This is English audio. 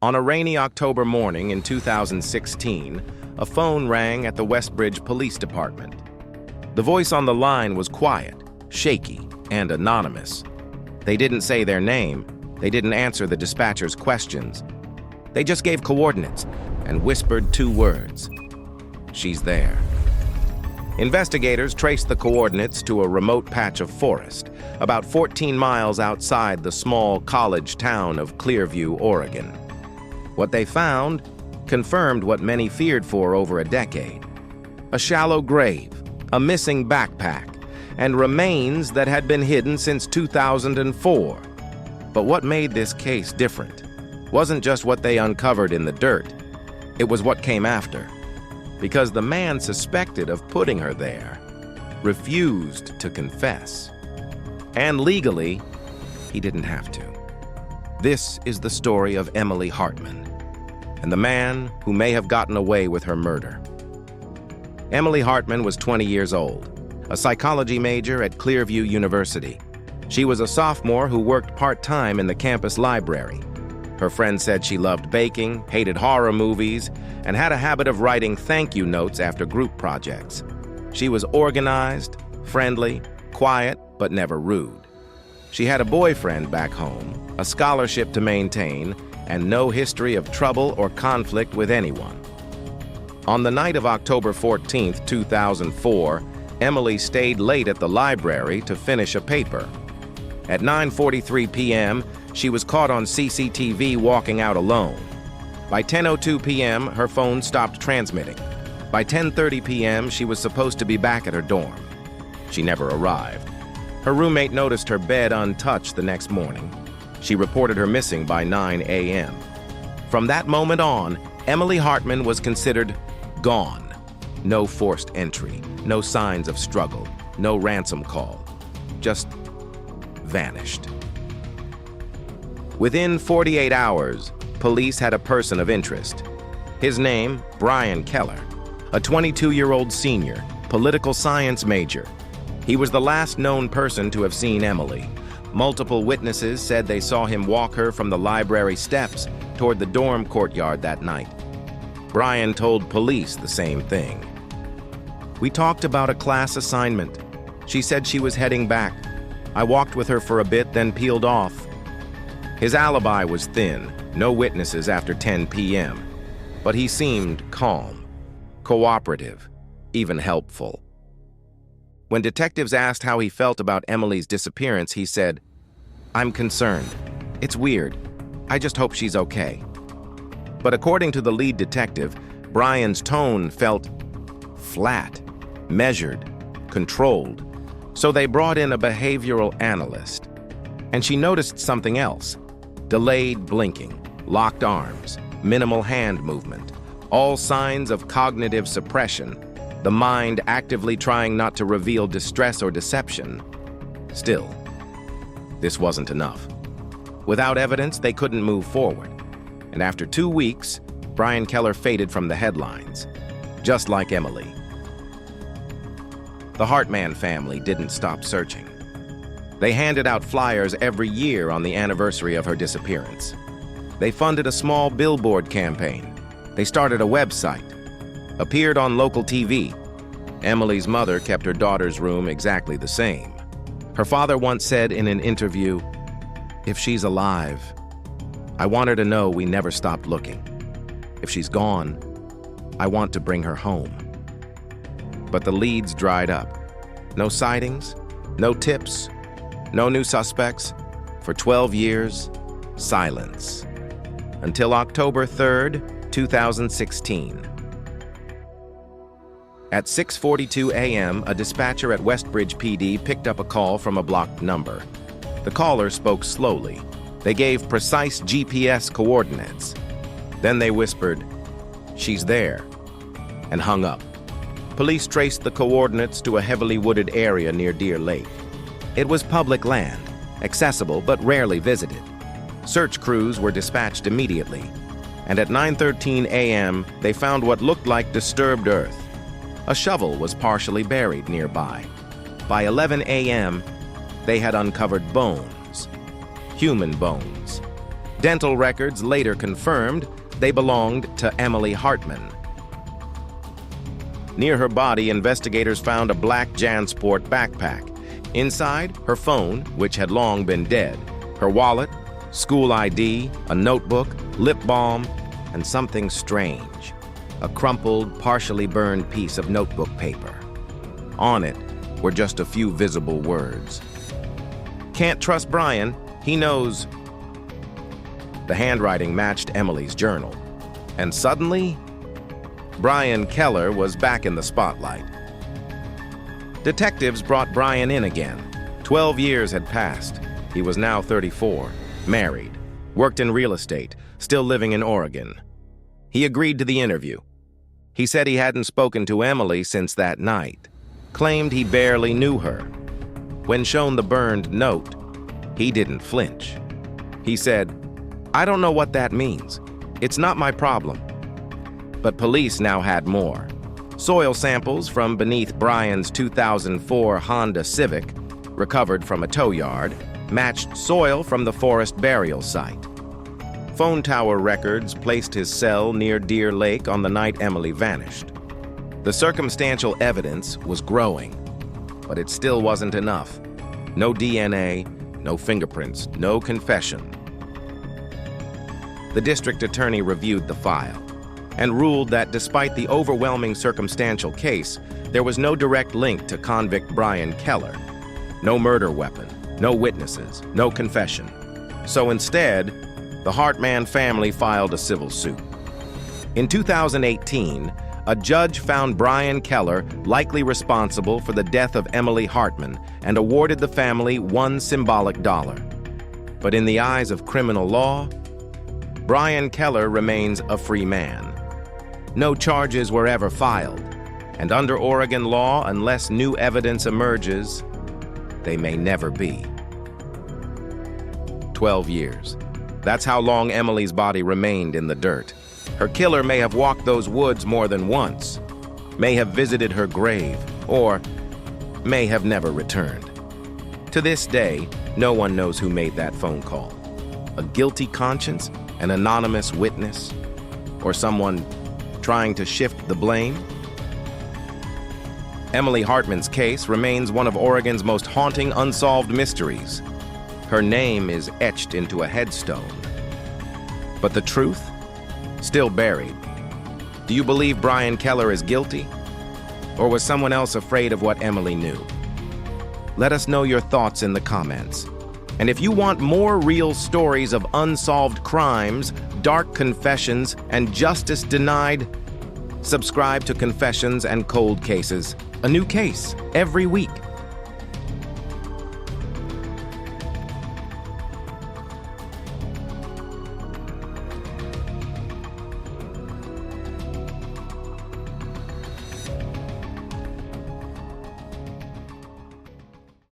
On a rainy October morning in 2016, a phone rang at the Westbridge Police Department. The voice on the line was quiet, shaky, and anonymous. They didn't say their name. They didn't answer the dispatcher's questions. They just gave coordinates and whispered two words: "She's there." Investigators traced the coordinates to a remote patch of forest, about 14 miles outside the small college town of Clearview, Oregon. What they found confirmed what many feared for over a decade: a shallow grave, a missing backpack, and remains that had been hidden since 2004. But what made this case different wasn't just what they uncovered in the dirt. It was what came after. Because the man suspected of putting her there refused to confess. And legally, he didn't have to. This is the story of Emily Hartman and the man who may have gotten away with her murder. Emily Hartman was 20 years old, a psychology major at Clearview University. She was a sophomore who worked part-time in the campus library. Her friends said she loved baking, hated horror movies, and had a habit of writing thank you notes after group projects. She was organized, friendly, quiet, but never rude. She had a boyfriend back home, a scholarship to maintain, and no history of trouble or conflict with anyone. On the night of October 14, 2004, Emily stayed late at the library to finish a paper. At 9:43 p.m., she was caught on CCTV walking out alone. By 10:02 p.m., her phone stopped transmitting. By 10:30 p.m., she was supposed to be back at her dorm. She never arrived. Her roommate noticed her bed untouched the next morning. She reported her missing by 9 a.m. From that moment on, Emily Hartman was considered gone. No forced entry, no signs of struggle, no ransom call. Just vanished. Within 48 hours, police had a person of interest. His name, Brian Keller, a 22-year-old senior, political science major. He was the last known person to have seen Emily. Multiple witnesses said they saw him walk her from the library steps toward the dorm courtyard that night. Brian told police the same thing. "We talked about a class assignment. She said she was heading back. I walked with her for a bit, then peeled off." His alibi was thin, no witnesses after 10 p.m., but he seemed calm, cooperative, even helpful. When detectives asked how he felt about Emily's disappearance, he said, "I'm concerned. It's weird. I just hope she's okay." But according to the lead detective, Brian's tone felt flat, measured, controlled. So they brought in a behavioral analyst. And she noticed something else: delayed blinking, locked arms, minimal hand movement, all signs of cognitive suppression, the mind actively trying not to reveal distress or deception. Still, this wasn't enough. Without evidence, they couldn't move forward. And after 2 weeks, Brian Keller faded from the headlines, just like Emily. The Hartman family didn't stop searching. They handed out flyers every year on the anniversary of her disappearance. They funded a small billboard campaign. They started a website, appeared on local TV. Emily's mother kept her daughter's room exactly the same. Her father once said in an interview, "If she's alive, I want her to know we never stopped looking. If she's gone, I want to bring her home." But the leads dried up. No sightings, no tips, no new suspects. For 12 years, silence. Until October 3rd, 2016. At 6:42 a.m., a dispatcher at Westbridge PD picked up a call from a blocked number. The caller spoke slowly. They gave precise GPS coordinates. Then they whispered, "She's there," and hung up. Police traced the coordinates to a heavily wooded area near Deer Lake. It was public land, accessible but rarely visited. Search crews were dispatched immediately, and at 9:13 a.m., they found what looked like disturbed earth. A shovel was partially buried nearby. By 11 a.m., they had uncovered bones, human bones. Dental records later confirmed they belonged to Emily Hartman. Near her body, investigators found a black JanSport backpack. Inside, her phone, which had long been dead, her wallet, school ID, a notebook, lip balm, and something strange, a crumpled, partially burned piece of notebook paper. On it were just a few visible words. "Can't trust Brian. He knows." The handwriting matched Emily's journal. And suddenly, Brian Keller was back in the spotlight. Detectives brought Brian in again. 12 years had passed. He was now 34, married, worked in real estate, still living in Oregon. He agreed to the interview. He said he hadn't spoken to Emily since that night, claimed he barely knew her. When shown the burned note, he didn't flinch. He said, "I don't know what that means. It's not my problem." But police now had more. Soil samples from beneath Brian's 2004 Honda Civic, recovered from a tow yard, matched soil from the forest burial site. Phone tower records placed his cell near Deer Lake on the night Emily vanished. The circumstantial evidence was growing, but it still wasn't enough. No DNA, no fingerprints, no confession. The district attorney reviewed the file and ruled that despite the overwhelming circumstantial case, there was no direct link to convict Brian Keller. No murder weapon, no witnesses, no confession. So instead, the Hartman family filed a civil suit. In 2018, a judge found Brian Keller likely responsible for the death of Emily Hartman and awarded the family $1 symbolic. But in the eyes of criminal law, Brian Keller remains a free man. No charges were ever filed, and under Oregon law, unless new evidence emerges, they may never be. 12 years. That's how long Emily's body remained in the dirt. Her killer may have walked those woods more than once, may have visited her grave, or may have never returned. To this day, no one knows who made that phone call. A guilty conscience, an anonymous witness, or someone trying to shift the blame? Emily Hartman's case remains one of Oregon's most haunting unsolved mysteries. Her name is etched into a headstone. But the truth? Still buried. Do you believe Brian Keller is guilty? Or was someone else afraid of what Emily knew? Let us know your thoughts in the comments. And if you want more real stories of unsolved crimes, dark confessions, and justice denied, subscribe to Confessions and Cold Cases, a new case every week.